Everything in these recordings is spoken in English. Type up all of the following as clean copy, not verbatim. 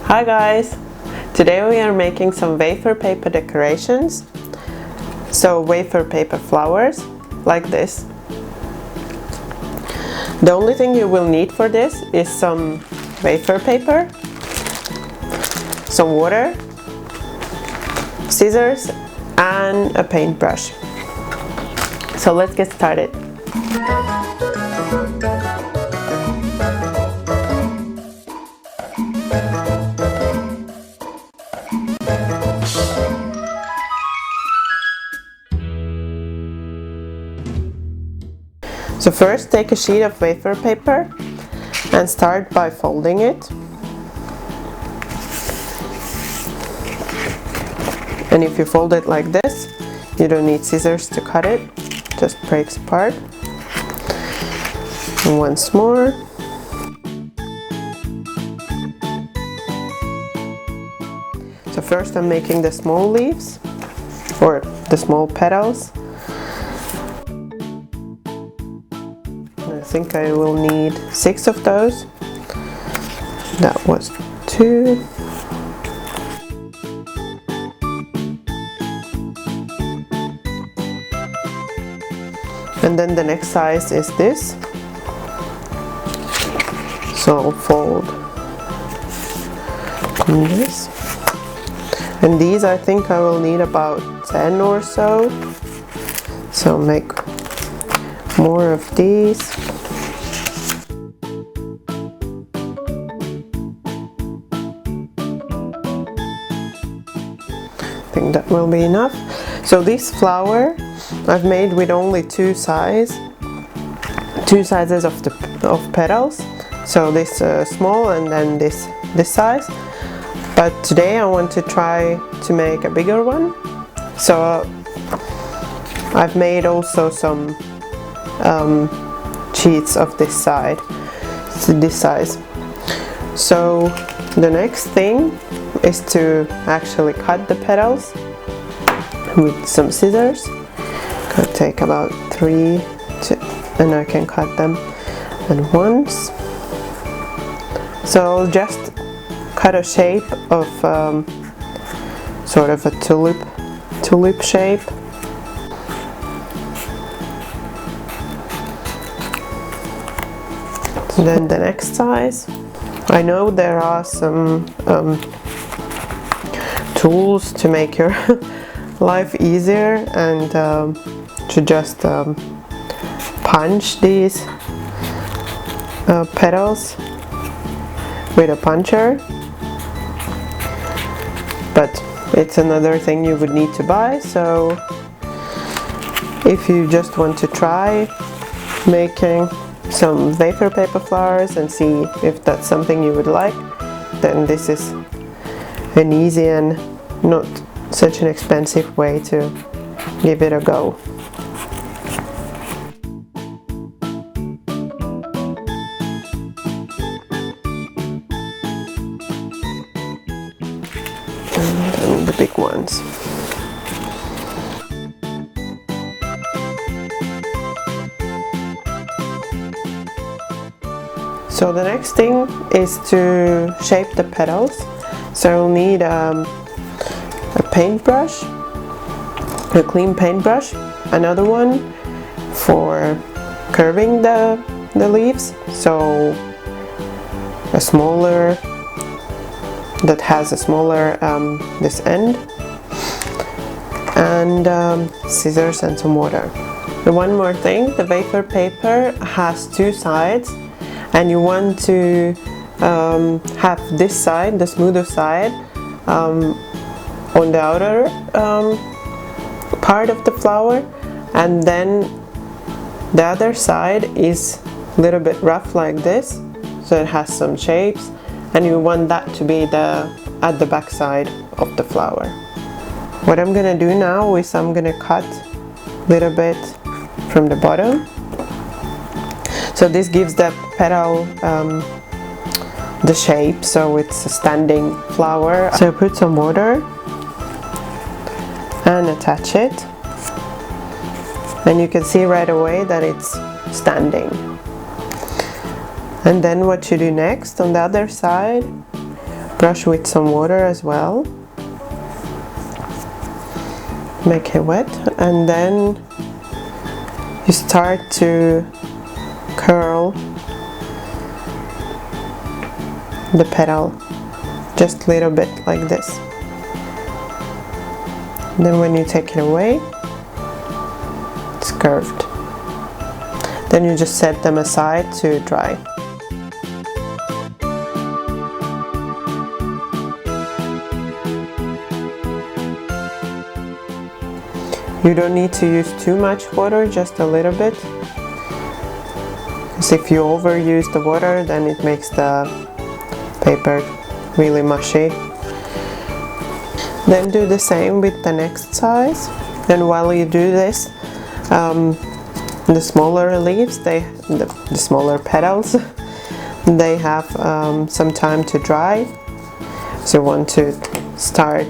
Hi guys! Today we are making some wafer paper decorations. So wafer paper flowers, like this. The only thing you will need for this is some wafer paper, some water, scissors and a paintbrush. So let's get started. So first take a sheet of wafer paper and start by folding it. And if you fold it like this, you don't need scissors to cut it, just breaks apart. And once more. So first I'm making the small leaves, or the small petals. I think I will need 6 of those. That was 2. And then the next size is this. So I'll fold this. And these I think I will need about 10 or so. So make more of these. I think that will be enough. So this flower I've made with only two sizes of petals. So this small and then this size. But today I want to try to make a bigger one. So I've made also some sheets of this size. So the next thing is to actually cut the petals with some scissors. Could take about 3 and I can cut them at once. So I'll just cut a shape of sort of a tulip shape. Then the next size. I know there are some tools to make your life easier and to just punch these petals with a puncher, but it's another thing you would need to buy. So if you just want to try making some wafer paper flowers and see if that's something you would like, then this is an easy and not such an expensive way to give it a go. And then the big ones. So the next thing is to shape the petals. So you'll need a paintbrush, a clean paintbrush, another one for curving the leaves, so a smaller, that has a smaller this end, and scissors and some water. And one more thing, the wafer paper has 2 sides, and you want to have this side, the smoother side, on the outer part of the flower, and then the other side is a little bit rough like this, so it has some shapes, and you want that to be at the back side of the flower. What I'm gonna do now is I'm gonna cut a little bit from the bottom. So this gives the petal the shape, so it's a standing flower. So put some water and attach it, and you can see right away that it's standing. And then what you do next on the other side, brush with some water as well. Make it wet, and then you start to curl the petal just a little bit like this. Then when you take it away, it's curved. Then you just set them aside to dry. You don't need to use too much water, just a little bit. Because if you overuse the water, then it makes the paper really mushy. Then do the same with the next size. And while you do this, the smaller leaves, the smaller petals, they have some time to dry. So you want to start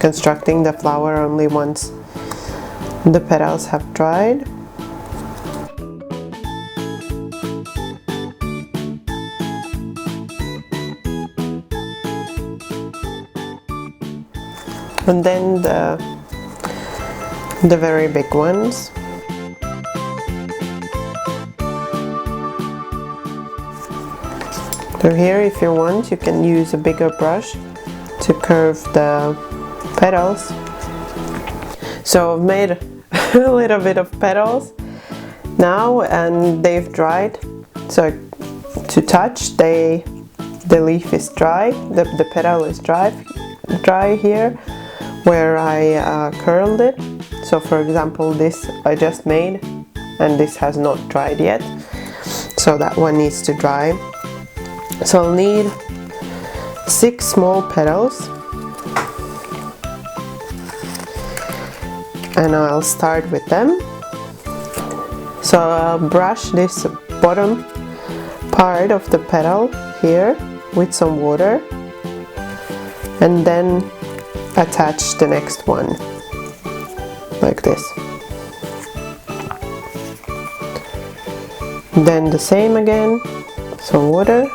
constructing the flower only once the petals have dried. And then the very big ones. So here, if you want, you can use a bigger brush to curve the petals. So I've made a little bit of petals now, and they've dried. So to touch, the leaf is dry, the petal is dry here where I curled it. So for example, this I just made, and this has not dried yet, so that one needs to dry. So I'll need 6 small petals, and I'll start with them. So I'll brush this bottom part of the petal here with some water, and then attach the next one like this. Then the same again, some water,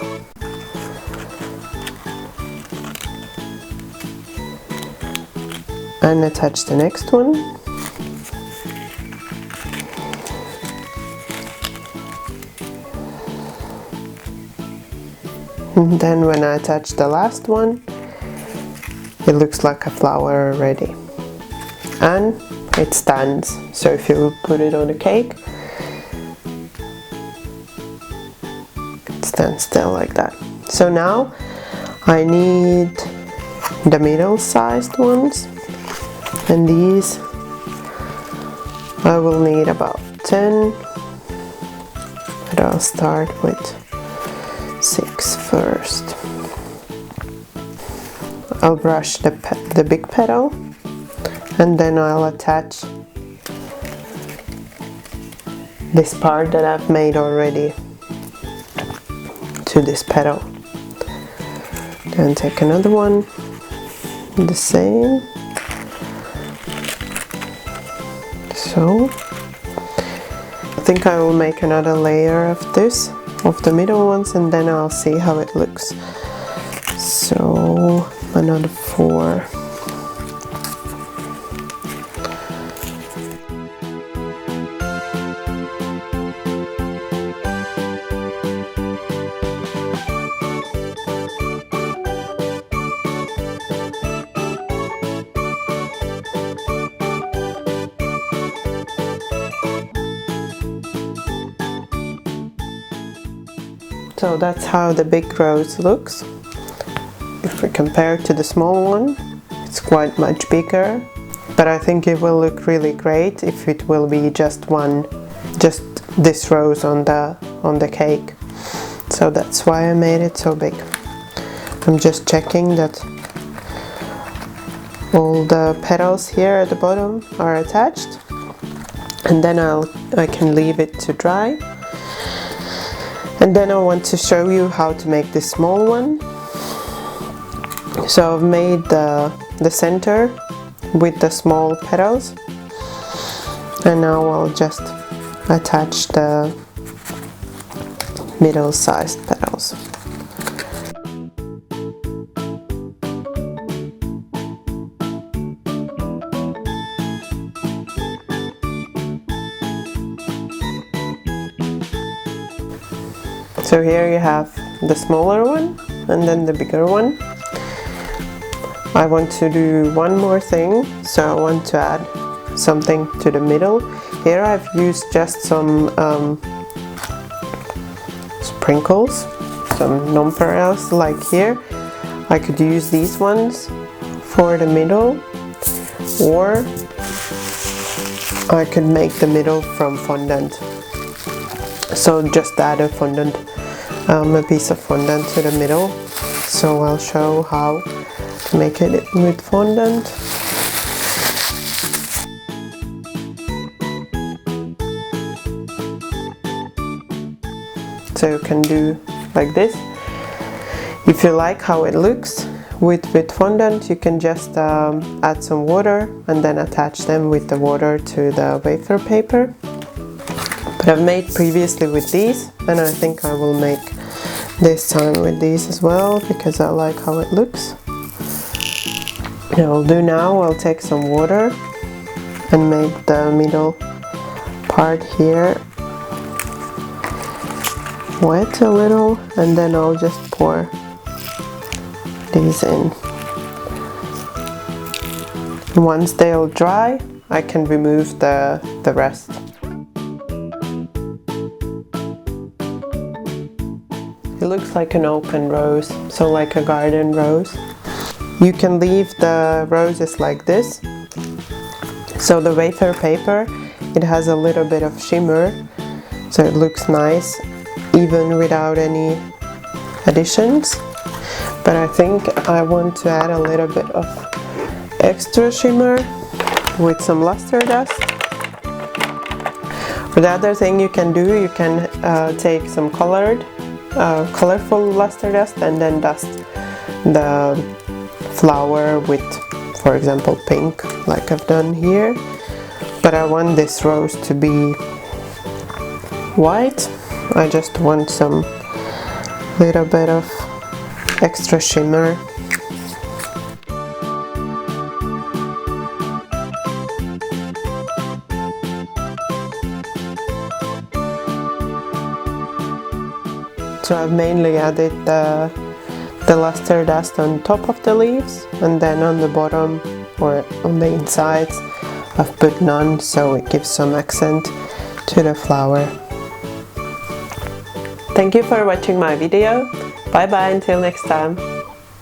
and attach the next one. And then when I attach the last one, it looks like a flower already, and it stands. So if you put it on a cake, it stands still like that. So now I need the middle-sized ones, and these I will need about 10, but I'll start with 6 first. I'll brush the big petal, and then I'll attach this part that I've made already to this petal. Then take another one, the same. So I think I will make another layer of this, of the middle ones, and then I'll see how it looks. So another 4. So that's how the big rose looks. If we compare it to the small one, it's quite much bigger, but I think it will look really great if it will be just this rose on the cake. So that's why I made it so big. I'm just checking that all the petals here at the bottom are attached, and then I can leave it to dry. And then I want to show you how to make this small one. So I've made the center with the small petals, and now I'll just attach the middle-sized petals. So here you have the smaller one and then the bigger one. I want to do one more thing, so I want to add something to the middle. Here I've used just some sprinkles, some Nonpareils, like here. I could use these ones for the middle, or I could make the middle from fondant. So just add a fondant, a piece of fondant to the middle. So I'll show how to make it with fondant. So you can do like this. If you like how it looks with fondant, you can just add some water and then attach them with the water to the wafer paper. But I've made previously with these, and I think I will make this time with these as well because I like how it looks. What I'll do now, I'll take some water and make the middle part here wet a little, and then I'll just pour these in. Once they'll dry, I can remove the rest. It looks like an open rose, so like a garden rose. You can leave the roses like this. So the wafer paper, it has a little bit of shimmer, so it looks nice even without any additions. But I think I want to add a little bit of extra shimmer with some luster dust. Or the other thing you can do, you can take some colorful luster dust and then dust the flower with, for example, pink, like I've done here. But I want this rose to be white. I just want some little bit of extra shimmer. So I've mainly added the luster dust on top of the leaves, and then on the bottom or on the insides I've put none, so it gives some accent to the flower. Thank you for watching my video. Bye bye until next time.